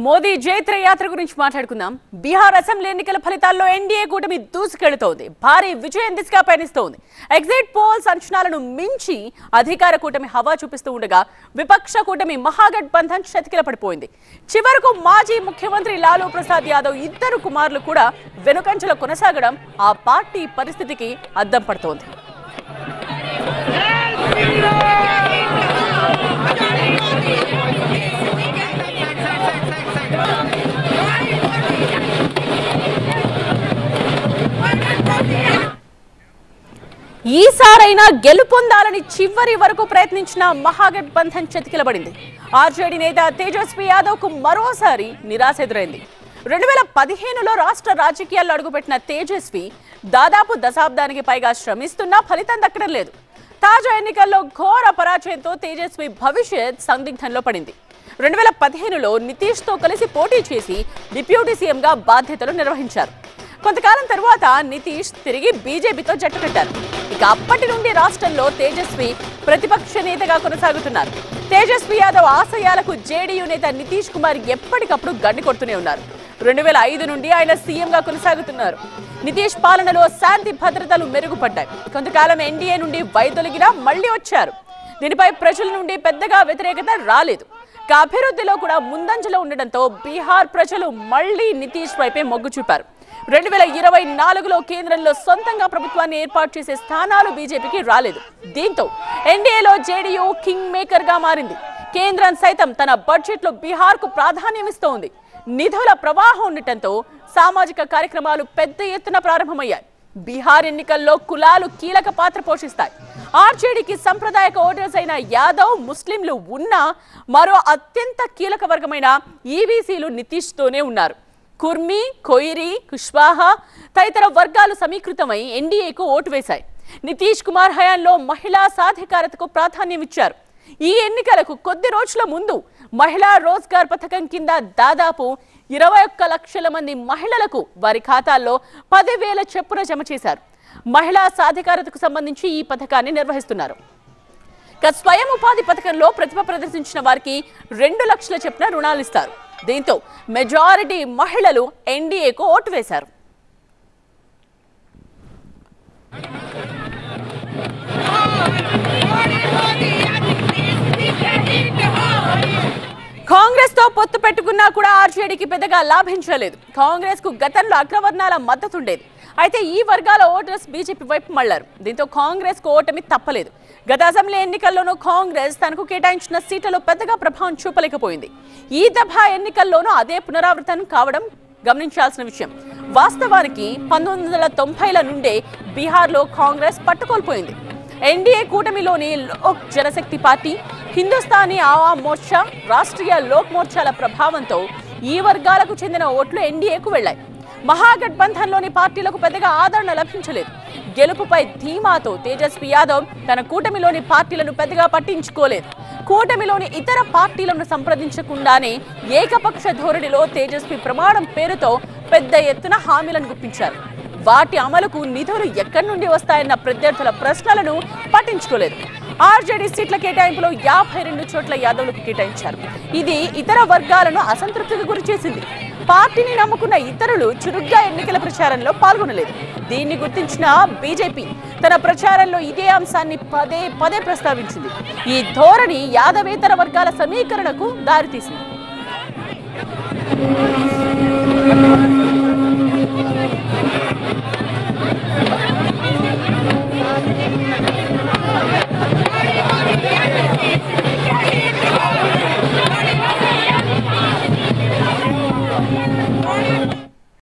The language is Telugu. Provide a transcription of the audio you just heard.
మోదీ జైత్ర యాత్ర గురించి మాట్లాడుకుందాం. బీహార్ అసెంబ్లీ ఎన్నికల ఫలితాల్లో ఎన్డీఏ కూటమి దూసుకెళ్తోంది. భారీ విజయం దిశగా పయనిస్తోంది. ఎగ్జిట్ పోల్స్ అంచనాలను మించి అధికార కూటమి హవా చూపిస్తూ ఉండగా విపక్ష కూటమి మహాగఠబంధన్ చతికిల పడిపోయింది. చివరకు మాజీ ముఖ్యమంత్రి లాలూ ప్రసాద్ యాదవ్ ఇద్దరు కుమారులు కూడా వెనుకంజలో కొనసాగడం ఆ పార్టీ పరిస్థితికి అద్దం పడుతోంది. ఈసారైనా గెలుపొందాలని చివరి వరకు ప్రయత్నించిన మహాగఠబంధన్ చతికిలబడింది. ఆర్జేడీ నేత తేజస్వి యాదవ్ కు మరోసారి నిరాశ ఎదురైంది. 2015లో రాష్ట్ర రాజకీయాల్లో అడుగుపెట్టిన తేజస్వి దాదాపు దశాబ్దానికి పైగా శ్రమిస్తున్నా ఫలితం దక్కడం లేదు. తాజా ఎన్నికల్లో ఘోర పరాజయంతో తేజస్వి భవిష్యత్ సందిగ్ధంలో పడింది. 2015లో నితీష్ తో కలిసి పోటీ చేసి డిప్యూటీ సీఎంగా బాధ్యతలు నిర్వహించారు. కొంతకాలం తరువాత నితీష్ తిరిగి బీజేపీతో జట్టు కట్టారు. ఇక అప్పటి నుండి రాష్ట్రంలో తేజస్వి ప్రతిపక్ష నేతగా కొనసాగుతున్నారు. తేజస్వి యాదవ్ ఆశయాలకు జేడీయూ నేత నితీష్ కుమార్ ఎప్పటికప్పుడు గండి కొడుతూనే ఉన్నారు. 2005 నుండి ఆయన సీఎంగా కొనసాగుతున్నారు. నితీష్ పాలనలో శాంతి భద్రతలు మెరుగుపడ్డాయి. కొంతకాలం ఎన్డీఏ నుండి వైదొలిగినా మళ్లీ వచ్చారు. దీనిపై ప్రజల నుండి పెద్దగా వ్యతిరేకత రాలేదు. అభివృద్ధిలో కూడా ముందంజలో ఉండడంతో బీహార్ ప్రజలు మళ్లీ నితీష్ వైపే మొగ్గు చూపారు. 2024లో కేంద్రంలో సొంతంగా ప్రభుత్వాన్ని ఏర్పాటు చేసే స్థానాలు బీజేపీకి రాలేదు. దీంతో ఎన్డీఏలో జేడీయూ కింగ్ మేకర్ గా మారింది. కేంద్రం సైతం తన బడ్జెట్ లో బీహార్ కు ప్రాధాన్యమిస్తోంది. నిధుల ప్రవాహం ఉండటంతో సామాజిక కార్యక్రమాలు పెద్ద ఎత్తున ప్రారంభమయ్యాయి. బీహార్ ఎన్నికల్లో కులాలు కీలక పాత్ర పోషిస్తాయి. ఆర్జేడీకి సంప్రదాయక ఓటర్స్ అయిన యాదవ్, ముస్లింలు ఉన్నా మరో అత్యంత కీలక వర్గమైన ఈబీసీలు నితీష్ తోనే ఉన్నారు. కుర్మి, కొయిరి, కుష్వాహా తదితర వర్గాలు సమీకృతమై ఎన్డీఏకు ఓటు వేశాయి. నితీష్ కుమార్ హయాంలో మహిళా సాధికారతకు ప్రాధాన్యం ఇచ్చారు. ఈ ఎన్నికలకు కొద్ది రోజుల ముందు మహిళా రోజ్గార్ పథకం కింద దాదాపు 21 లక్షల మంది మహిళలకు వారి ఖాతాల్లో 10,000 చొప్పున జమ చేశారు. మహిళా సాధికారతకు సంబంధించి ఈ పథకాన్ని నిర్వహిస్తున్నారు. స్వయం ఉపాధి పథకంలో ప్రతిభ ప్రదర్శించిన వారికి 2 లక్షల చొప్పున రుణాలు ఇస్తారు. దీంతో మెజారిటీ మహిళలు ఎన్డీఏకు ఓటు వేశారు. కాంగ్రెస్ తో పొత్తు పెట్టుకున్నా కూడా ఆర్జేడీకి పెద్దగా లాభించలేదు. కాంగ్రెస్ కు గతంలో అగ్రవర్ణాల మద్దతుండేది. అయితే ఈ వర్గాల ఓటర్స్ బీజేపీ వైపు మళ్లారు. దీంతో కాంగ్రెస్ కు ఓటమి తప్పలేదు. గత అసెంబ్లీ ఎన్నికల్లోనూ కాంగ్రెస్ తనకు కేటాయించిన సీట్లలో పెద్దగా ప్రభావం చూపలేకపోయింది. ఈ దఫా ఎన్నికల్లోనూ అదే పునరావృతం కావడం గమనించాల్సిన విషయం. వాస్తవానికి 1990ల నుండే బీహార్లో కాంగ్రెస్ పట్టుకోల్పోయింది. ఎన్డీఏ కూటమిలోని లోక్ జనశక్తి పార్టీ, హిందుస్థానీ ఆవాం మోర్చా, రాష్ట్రీయ లోక్ మోర్చాల ప్రభావంతో ఈ వర్గాలకు చెందిన ఓట్లు ఎన్డీఏకు వెళ్లాయి. మహాగఠబంధన్లోని పార్టీలకు పెద్దగా ఆదరణ లభించలేదు. గెలుపుపై ధీమాతో తేజస్వి యాదవ్ తన కూటమిలోని పార్టీలను పెద్దగా పట్టించుకోలేదు. కూటమిలోని ఇతర పార్టీలను సంప్రదించకుండానే ఏకపక్ష ధోరణిలో తేజస్వి ప్రమాణం పేరుతో పెద్ద ఎత్తున హామీలను గుప్పించారు. వాటి అమలుకు నిధులు ఎక్కడి నుండి వస్తాయన్న ప్రత్యర్థుల ప్రశ్నలను పట్టించుకోలేదు. ఆర్జేడీ సీట్ల కేటాయింపులో 52 చోట్ల యాదవ్లకు కేటాయించారు. ఇది ఇతర వర్గాలను అసంతృప్తికి గురిచేసింది. పార్టీని నమ్ముకున్న ఇతరులు చురుగ్గా ఎన్నికల ప్రచారంలో పాల్గొనలేదు. దీన్ని గుర్తించిన బీజేపీ తన ప్రచారంలో ఇదే అంశాన్ని పదే పదే ప్రస్తావించింది. ఈ ధోరణి యాదవేతర వర్గాల సమీకరణకు దారితీసింది.